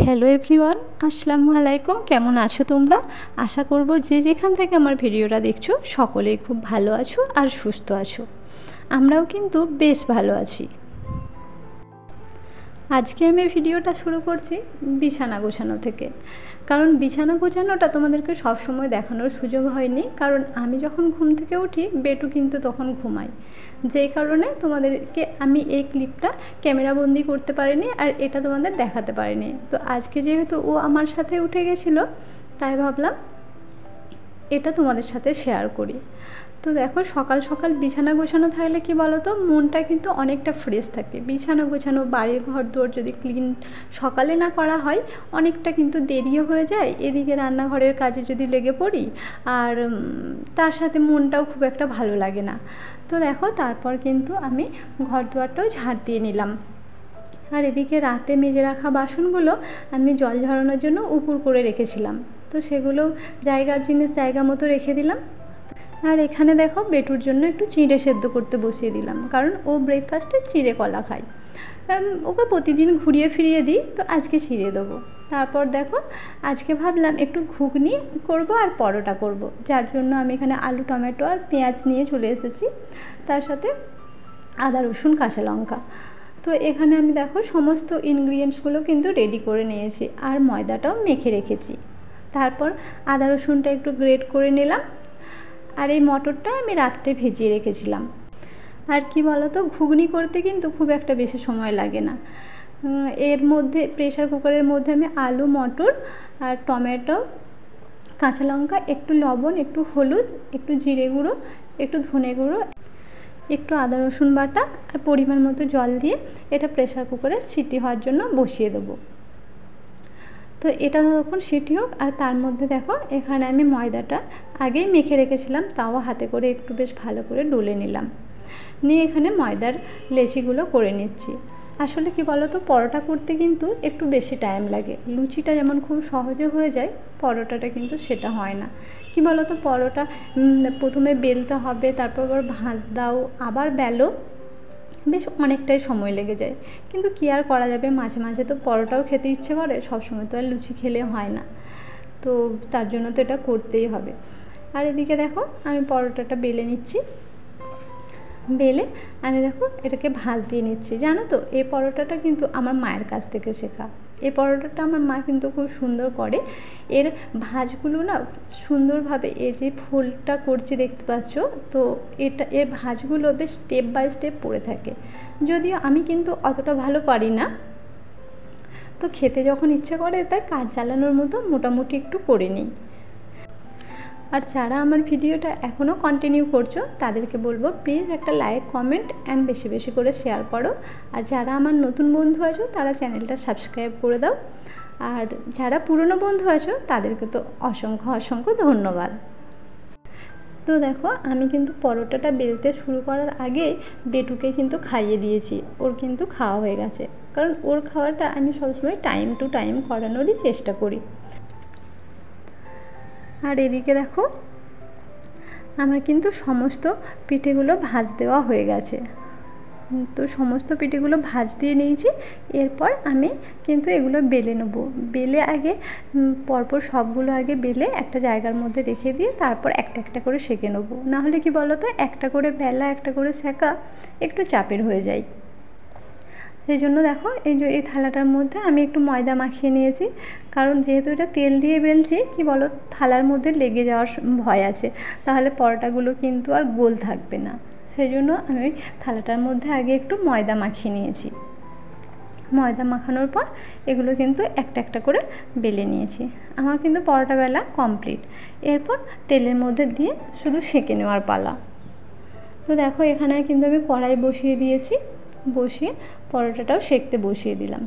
Hello everyone, আসসালামু আলাইকুম। কেমন আছো তোমরা? আশা করব যে যেখান থেকে আমার ভিডিওটা দেখছো সকলেই খুব ভালো আছো আর সুস্থ আছো। আমরাও কিন্তু বেশ ভালো আছি। আজকে আমি ভিডিওটা শুরু করছি বিছানা গোছানো থেকে, কারণ বিছানা গোছানোটা তোমাদেরকে সবসময় দেখানোর সুযোগ হয়নি, কারণ আমি যখন ঘুম থেকে উঠি বেটু কিন্তু তখন ঘুমায়, যেই কারণে তোমাদেরকে আমি এই ক্লিপটা ক্যামেরাবন্দি করতে পারিনি আর এটা তোমাদের দেখাতে পারিনি। তো আজকে যেহেতু ও আমার সাথে উঠে গেছিলো, তাই ভাবলাম এটা তোমাদের সাথে শেয়ার করি। তো দেখো, সকাল সকাল বিছানা গোছানো থাকলে কি বলো তো, মনটা কিন্তু অনেকটা ফ্রেশ থাকে। বিছানা গোছানো, বাড়ির ঘর দুয়ার যদি ক্লিন সকালে না করা হয়, অনেকটা কিন্তু দেরিও হয়ে যায়। এদিকে রান্নাঘরের কাজে যদি লেগে পড়ি, আর তার সাথে মনটাও খুব একটা ভালো লাগে না। তো দেখো, তারপর কিন্তু আমি ঘর দুয়ারটাও ঝাড় দিয়ে নিলাম। আর এদিকে রাতে মেজে রাখা বাসনগুলো আমি জল ঝরানোর জন্য উপুর করে রেখেছিলাম, তো সেগুলো জায়গার জিনিস জায়গা মতো রেখে দিলাম। আর এখানে দেখো, বেটুর জন্য একটু চিঁড়ে সেদ্ধ করতে বসিয়ে দিলাম, কারণ ও ব্রেকফাস্টে চিঁড়ে কলা খায়। ওকে প্রতিদিন ঘুরিয়ে ফিরিয়ে দিই, তো আজকে চিঁড়ে দেবো। তারপর দেখো, আজকে ভাবলাম একটু ঘুগনি করব আর পরোটা করব, যার জন্য আমি এখানে আলু, টমেটো আর পেঁয়াজ নিয়ে চলে এসেছি, তার সাথে আদা, রসুন, কাঁচা লঙ্কা। তো এখানে আমি দেখো সমস্ত ইনগ্রিডিয়েন্টসগুলো কিন্তু রেডি করে নিয়েছি আর ময়দাটাও মেখে রেখেছি। তারপর আদা রসুনটা একটু গ্রেট করে নিলাম। আর এই মটরটা আমি রাত্রে ভিজিয়ে রেখেছিলাম। আর কি বলো তো, ঘুগনি করতে কিন্তু খুব একটা বেশি সময় লাগে না। এর মধ্যে প্রেশার কুকারের মধ্যে আমি আলু, মটর আর টমেটো, কাঁচা লঙ্কা, একটু লবণ, একটু হলুদ, একটু জিরে গুঁড়ো, একটু ধনে গুঁড়ো, একটু আদা রসুন বাটা আর পরিমাণ মতো জল দিয়ে এটা প্রেশার কুকারে সিটি হওয়ার জন্য বসিয়ে দেবো। তো এটা তখন সিটি হোক। আর তার মধ্যে দেখো, এখানে আমি ময়দাটা আগেই মেখে রেখেছিলাম, তাও হাতে করে একটু বেশ ভালো করে ডলে নিলাম। নিয়ে এখানে ময়দার লেচিগুলো করে নিচ্ছি। আসলে কি বলো তো, পরোটা করতে কিন্তু একটু বেশি টাইম লাগে। লুচিটা যেমন খুব সহজে হয়ে যায়, পরোটাটা কিন্তু সেটা হয় না। কি বলো তো, পরোটা প্রথমে বেলতে হবে, তারপর আবার ভাঁজ দাও, আবার বেলো, বেশ অনেকটাই সময় লেগে যায়। কিন্তু কী আর করা যাবে, মাঝে মাঝে তো পরোটাও খেতে ইচ্ছে করে, সবসময় তো আর লুচি খেলে হয় না। তো তার জন্য তো এটা করতেই হবে। আর এদিকে দেখো, আমি পরোটাটা বেলে নিচ্ছি। বেলে আমি দেখো এটাকে ভাঁজ দিয়ে নিচ্ছি। জানো তো, এই পরোটাটা কিন্তু আমার মায়ের কাছ থেকে শেখা। এই পরোটাটা আমার মা কিন্তু খুব সুন্দর করে। এর ভাঁজগুলো না সুন্দরভাবে, এই যে ফোল্ডটা করছি দেখতে পাচ্ছ, তো এর ভাঁজগুলো বেশ স্টেপ বাই স্টেপ পড়ে থাকে। যদিও আমি কিন্তু অতটা ভালো পারি না, তো খেতে যখন ইচ্ছে করে তাই কাজ চালানোর মতো মোটামুটি একটু করে নিই। আর যারা আমার ভিডিওটা এখনও কন্টিনিউ করছো, তাদেরকে বলবো প্লিজ একটা লাইক, কমেন্ট অ্যান্ড বেশি বেশি করে শেয়ার করো। আর যারা আমার নতুন বন্ধু আছো, তারা চ্যানেলটা সাবস্ক্রাইব করে দাও। আর যারা পুরনো বন্ধু আছো, তাদেরকে তো অসংখ্য অসংখ্য ধন্যবাদ। তো দেখো, আমি কিন্তু পরোটাটা বেলতে শুরু করার আগে বেটুকে কিন্তু খাইয়ে দিয়েছি। ওর কিন্তু খাওয়া হয়ে গেছে, কারণ ওর খাওয়াটা আমি সবসময় টাইম টু টাইম করানোরই চেষ্টা করি। আর এদিকে দেখো, আমার কিন্তু সমস্ত পিঠেগুলো ভাজ দেওয়া হয়ে গেছে। তো সমস্ত পিঠেগুলো ভাজ দিয়ে নিয়েছি। এরপর আমি কিন্তু এগুলো বেলে নেবো। বেলে আগে পরপর সবগুলো আগে বেলে একটা জায়গার মধ্যে রেখে দিয়ে তারপর একটা একটা করে সেঁকে নেবো। নাহলে কি বলো তো, একটা করে বেলা একটা করে সেঁকা একটু চাপের হয়ে যায়। সেই জন্য দেখো, এই থালাটার মধ্যে আমি একটু ময়দা মাখিয়ে নিয়েছি, কারণ যেহেতু এটা তেল দিয়ে বেলছি, কি বলো, থালার মধ্যে লেগে যাওয়ার ভয় আছে, তাহলে পরোটাগুলো কিন্তু আর গোল থাকবে না। সেই জন্য আমি থালাটার মধ্যে আগে একটু ময়দা মাখিয়ে নিয়েছি। ময়দা মাখানোর পর এগুলো কিন্তু একটা একটা করে বেলে নিয়েছি। আমার কিন্তু পরোটা বেলা কমপ্লিট। এরপর তেলের মধ্যে দিয়ে শুধু সেঁকে নেওয়ার পালা। তো দেখো, এখানে কিন্তু আমি কড়াই বসিয়ে দিয়েছি, বসিয়ে পরোটাটাও সেঁকতে বসিয়ে দিলাম।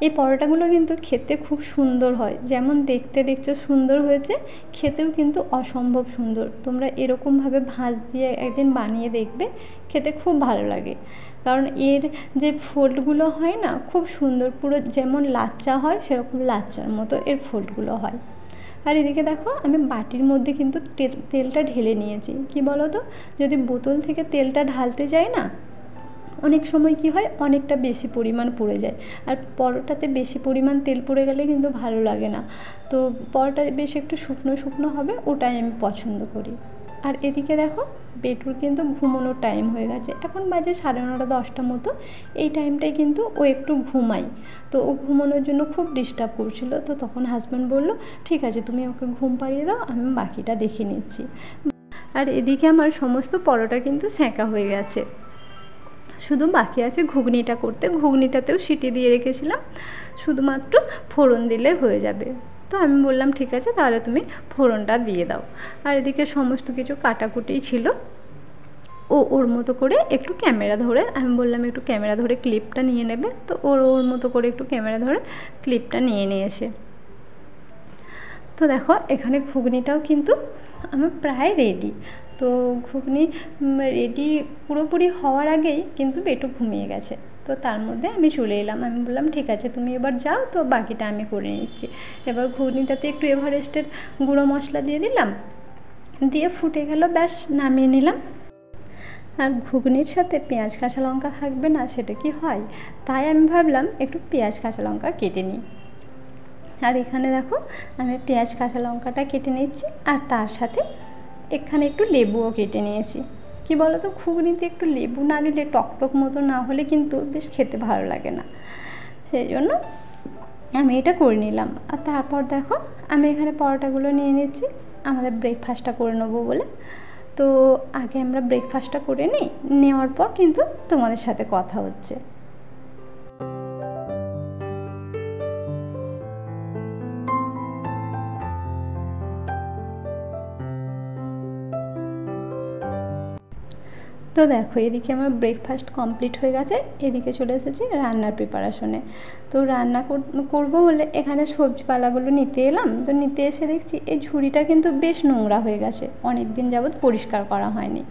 এই পরোটাগুলো কিন্তু খেতে খুব সুন্দর হয়, যেমন দেখতে দেখছো সুন্দর হয়েছে, খেতেও কিন্তু অসম্ভব সুন্দর। তোমরা এরকমভাবে ভাঁজ দিয়ে একদিন বানিয়ে দেখবে, খেতে খুব ভালো লাগে। কারণ এর যে ফোল্ডগুলো হয় না, খুব সুন্দর, পুরো যেমন লাচ্চা হয় সেরকম লাচ্চার মতো এর ফোল্ডগুলো হয়। আর এদিকে দেখো, আমি বাটির মধ্যে কিন্তু তেলটা ঢেলে নিয়েছি। কি বলো তো, যদি বোতল থেকে তেলটা ঢালতে যাই না, অনেক সময় কি হয়, অনেকটা বেশি পরিমাণ পড়ে যায়, আর পরোটাতে বেশি পরিমাণ তেল পড়ে গেলে কিন্তু ভালো লাগে না। তো পরোটা বেশ একটু শুকনো শুকনো হবে, ওটাই আমি পছন্দ করি। আর এদিকে দেখো বেটুর কিন্তু ঘুমানোর টাইম হয়ে গেছে, এখন বাজে 9:30 10টা মতো। এই টাইমটায় কিন্তু ও একটু ঘুমায়, তো ও ঘুমানোর জন্য খুব ডিস্টার্ব করছিল। তো তখন হাজব্যান্ড বললো ঠিক আছে তুমি ওকে ঘুম পাড়িয়ে দাও, আমি বাকিটা দেখে নিচ্ছি। আর এদিকে আমার সমস্ত পরোটা কিন্তু সেঁকা হয়ে গেছে, শুধু বাকি আছে ঘুগনিটা করতে। ঘুগনিটাতেও সিটি দিয়ে রেখেছিলাম, শুধুমাত্র ফোড়ন দিলে হয়ে যাবে। তো আমি বললাম ঠিক আছে তাহলে তুমি ফোড়নটা দিয়ে দাও। আর এদিকে সমস্ত কিছু কাটাকুটি ছিল, ওর মতো করে একটু ক্যামেরা ধরে, আমি বললাম একটু ক্যামেরা ধরে ক্লিপটা নিয়ে নেবে, তো ওর মতো করে একটু ক্যামেরা ধরে ক্লিপটা নিয়ে এসে। তো দেখো এখানে ঘুগনিটাও কিন্তু আমার প্রায় রেডি। তো ঘুগনি রেডি পুরোপুরি হওয়ার আগেই কিন্তু বেটু ঘুমিয়ে গেছে। তো তার মধ্যে আমি চলে এলাম, আমি বললাম ঠিক আছে তুমি এবার যাও, তো বাকিটা আমি করে নিচ্ছি। এবার ঘুগনিটাতে একটু এভারেস্টের গুঁড়ো মশলা দিয়ে দিলাম, দিয়ে ফুটে গেল, ব্যাস নামিয়ে নিলাম। আর ঘুগনির সাথে পেঁয়াজ কাঁচা লঙ্কা থাকবে না, সেটা কি হয়, তাই আমি ভাবলাম একটু পেঁয়াজ কাঁচা লঙ্কা কেটে নিই। আর এখানে দেখো আমি পেঁয়াজ কাঁচা লঙ্কাটা কেটে নিচ্ছি, আর তার সাথে এখানে একটু লেবুও কেটে নিয়েছি। কি বলো তো, ঘুগনিতে একটু লেবু না দিলে, টকটক মতো না হলে কিন্তু বেশ খেতে ভালো লাগে না, সেই জন্য আমি এটা করে নিলাম। আর তারপর দেখো আমি এখানে পরোটাগুলো নিয়ে নিচ্ছি, আমাদের ব্রেকফাস্টটা করে নেবো বলে। তো আগে আমরা ব্রেকফাস্টটা করে নিই, নেওয়ার পর কিন্তু তোমাদের সাথে কথা হচ্ছে। তো দেখো এদিকে আমার ব্রেকফাস্ট কমপ্লিট হয়ে গেছে, এদিকে চলে এসেছি রান্নার প্রিপারেশনে। তো রান্না করবো বলে এখানে সবজিপালাগুলো নিতে এলাম। তো নিতে এসে দেখছি এই ঝুড়িটা কিন্তু বেশ নোংরা হয়ে গেছে, অনেক দিন যাবৎ পরিষ্কার করা হয়নি,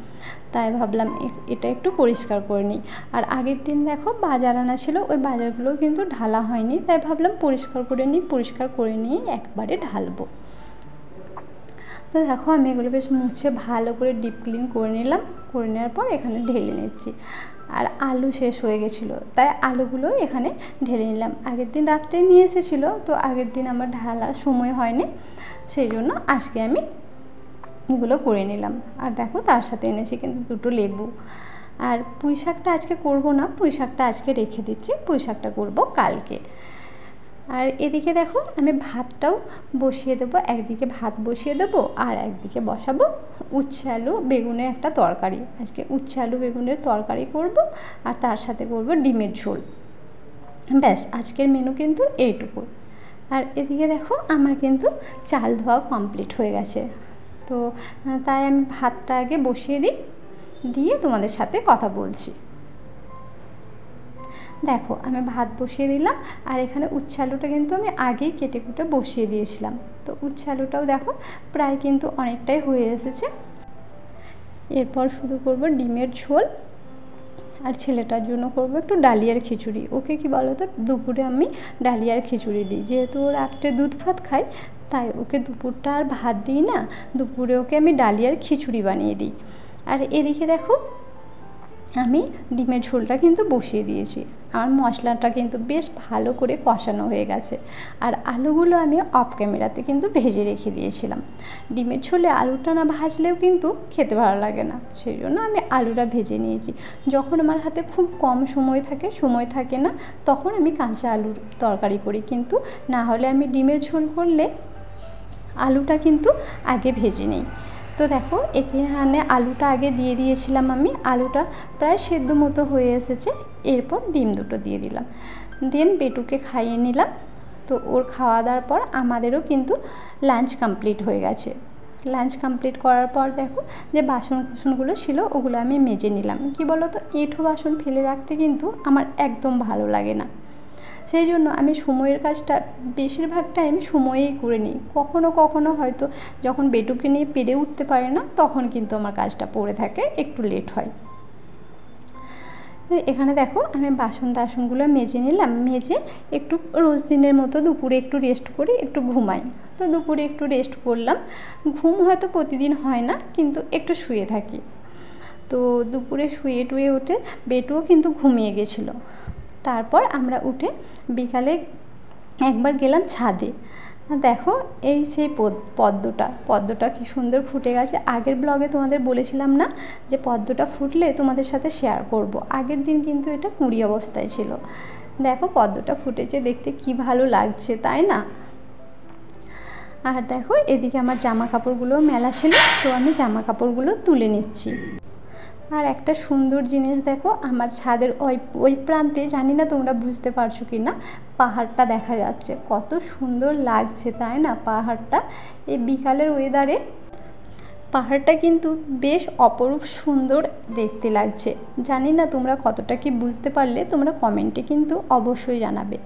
তাই ভাবলাম এটা একটু পরিষ্কার করে নিই। আর আগের দিন দেখো বাজার আনা ছিল, ওই বাজারগুলোও কিন্তু ঢালা হয়নি, তাই ভাবলাম পরিষ্কার করে নিই, পরিষ্কার করে নিয়ে একবারে ঢালবো। তো দেখো আমি এগুলো বেশ মুছে ভালো করে ডিপ ক্লিন করে নিলাম, করে নেওয়ার পর এখানে ঢেলে নিচ্ছি। আর আলু শেষ হয়ে গেছিলো, তাই আলুগুলো এখানে ঢেলে নিলাম। আগের দিন রাত্রে নিয়ে এসেছিলো, তো আগের দিন আমার ঢালার সময় হয়নি, সেই জন্য আজকে আমি এগুলো করে নিলাম। আর দেখো তার সাথে এনেছি কিন্তু দুটো লেবু। আর পুঁই শাকটা আজকে করবো না, পুঁই শাকটা আজকে রেখে দিচ্ছি, পুঁই শাকটা করবো কালকে। আর এদিকে দেখো আমি ভাতটাও বসিয়ে দেবো, একদিকে ভাত বসিয়ে দেবো আর একদিকে বসাবো উচ্ছে আলু বেগুনের একটা তরকারি। আজকে উচ্ছে আলু বেগুনের তরকারি করব, আর তার সাথে করব ডিমের ঝোল। ব্যাস আজকের মেনু কিন্তু এইটুকু। আর এদিকে দেখো আমার কিন্তু চাল ধোয়া কমপ্লিট হয়ে গেছে, তো তাই আমি ভাতটা আগে বসিয়ে দিই, দিয়ে তোমাদের সাথে কথা বলছি। দেখো আমি ভাত বসিয়ে দিলাম, আর এখানে উচ্ছে আলুটা কিন্তু আমি আগেই কেটে কুটে বসিয়ে দিয়েছিলাম। তো উচ্ছে আলুটাও দেখো প্রায় কিন্তু অনেকটাই হয়ে এসেছে। এরপর শুধু করব ডিমের ঝোল, আর ছেলেটার জন্য করব একটু ডালিয়ার খিচুড়ি। ওকে কি বলো তো, দুপুরে আমি ডালিয়ার খিচুড়ি দিই, যেহেতু ও রাত্রে দুধ ভাত খায়, তাই ওকে দুপুরটা আর ভাত দিই না, দুপুরে ওকে আমি ডালিয়ার খিচুড়ি বানিয়ে দিই। আর এদিকে দেখো আমি ডিমের ঝোলটা কিন্তু বসিয়ে দিয়েছি, আমার মশলাটা কিন্তু বেশ ভালো করে কষানো হয়ে গেছে। আর আলুগুলো আমি অফ ক্যামেরাতে কিন্তু ভেজে রেখে দিয়েছিলাম। ডিমের ঝোলে আলুটা না ভাজলেও কিন্তু খেতে ভালো লাগে না, সেই জন্য আমি আলুটা ভেজে নিয়েছি। যখন আমার হাতে খুব কম সময় থাকে না, তখন আমি কাঁচা আলুর তরকারি করি, কিন্তু না হলে আমি ডিমের ঝোল করলে আলুটা কিন্তু আগে ভেজে নিই। তো দেখো এখানে আলুটা আগে দিয়ে দিয়েছিলাম আমি, আলুটা প্রায় সেদ্ধ মতো হয়ে এসেছে। এরপর ডিম দুটো দিয়ে দিলাম, দেন বেটুকে খাইয়ে নিলাম। তো ওর খাওয়া দাওয়ার পর আমাদেরও কিন্তু লাঞ্চ কমপ্লিট হয়ে গেছে। লাঞ্চ কমপ্লিট করার পর দেখো যে বাসন কুসনগুলো ছিল ওগুলো আমি মেজে নিলাম। কি বলো তো, এঁঠো বাসন ফেলে রাখতে কিন্তু আমার একদম ভালো লাগে না, সেই জন্য আমি সময়ের কাজটা বেশিরভাগ টাইম সময়েই করে নিই। কখনো হয়তো যখন বেটুকে নিয়ে পেরে উঠতে পারে না, তখন কিন্তু আমার কাজটা পড়ে থাকে, একটু লেট হয়। এখানে দেখো আমি বাসনগুলো মেজে নিলাম, মেজে একটু রোজ দিনের মতো দুপুরে একটু রেস্ট করি, একটু ঘুমাই। তো দুপুরে একটু রেস্ট করলাম, ঘুম হয়তো প্রতিদিন হয় না, কিন্তু একটু শুয়ে থাকি। তো দুপুরে শুয়ে টুয়ে উঠে বেটুও কিন্তু ঘুমিয়ে গেছিলো। তারপর আমরা উঠে বিকালে একবার গেলাম ছাদে। দেখো এই সেই পদ্মটা কি সুন্দর ফুটে গেছে। আগের ব্লগে তোমাদের বলেছিলাম না যে পদ্মটা ফুটলে তোমাদের সাথে শেয়ার করব। আগের দিন কিন্তু এটা কুঁড়ি অবস্থায় ছিল। দেখো পদ্মটা ফুটেছে, দেখতে কি ভালো লাগছে, তাই না? আর দেখো এদিকে আমার জামা কাপড়গুলো মেলা ছিল, তো আমি জামা কাপড়গুলো তুলে নিচ্ছি। আর একটা সুন্দর জিনিস দেখো, আমার ছাদের ওই প্রান্তে, জানি না তোমরা বুঝতে পারছো কি না, পাহাড়টা দেখা যাচ্ছে। কত সুন্দর লাগছে, তাই না? পাহাড়টা এই বিকালের ওয়েদারে পাহাড়টা কিন্তু বেশ অপরূপ সুন্দর দেখতে লাগছে। জানি না তোমরা কতটা কি বুঝতে পারলে, তোমরা কমেন্টে কিন্তু অবশ্যই জানাবে।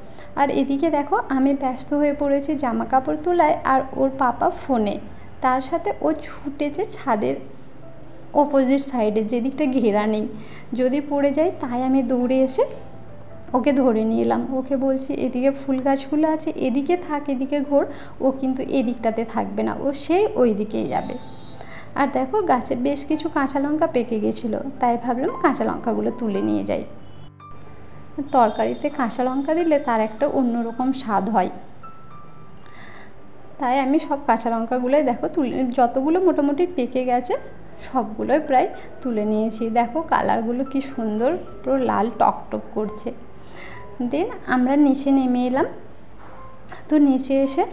আর এদিকে দেখো আমি ব্যস্ত হয়ে পড়েছি জামা কাপড় তোলায়, আর ওর পাপা ফোনে। তার সাথে ও ছুটেছে ছাদের অপোজিট সাইডে, যেদিকটা ঘেরা নেই, যদি পড়ে যায়, তাই আমি দৌড়ে এসে ওকে ধরে নিয়ে এলাম। ওকে বলছি এদিকে ফুল গাছগুলো আছে, এদিকে থাক, এদিকে ঘোর। ও কিন্তু এদিকটাতে থাকবে না, ও সেই ওই দিকেই যাবে। আর দেখো গাছে বেশ কিছু কাঁচা লঙ্কা পেকে গেছিলো, তাই ভাবলাম কাঁচা লঙ্কাগুলো তুলে নিয়ে যাই। তরকারিতে কাঁচা লঙ্কা দিলে তার একটা অন্যরকম স্বাদ হয়। তাই আমি সব কাঁচা লঙ্কাগুলোই দেখো যতগুলো মোটামুটি পেকে গেছে সবগুলোই প্রায় তুলে নিয়েছি। দেখো কালারগুলো কি সুন্দর, পুরো লাল টকটক করছে। দেন আমরা নিচে নেমে এলাম। তো নিচে এসে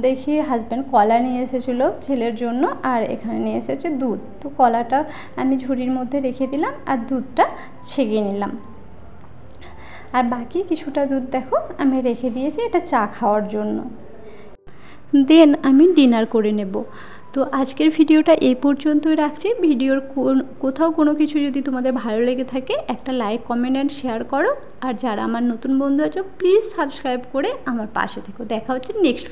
দেখি হাজব্যান্ড কলা নিয়ে এসেছিলো ছেলের জন্য, আর এখানে নিয়ে এসেছে দুধ। তো কলাটা আমি ঝুড়ির মধ্যে রেখে দিলাম, আর দুধটা ছেঁকে নিলাম। আর বাকি কিছুটা দুধ দেখো আমি রেখে দিয়েছি এটা চা খাওয়ার জন্য। দেন আমি ডিনার করে নেব। তো আজকের ভিডিওটা এই পর্যন্তই রাখছি। ভিডিওর কোথাও কোনো কিছু যদি তোমাদের ভালো লেগে থাকে, একটা লাইক, কমেন্ট অ্যান্ড শেয়ার করো। আর যারা আমার নতুন বন্ধু আছো, প্লিজ সাবস্ক্রাইব করে আমার পাশে থেকো। দেখা হচ্ছে নেক্সট ভিডিও।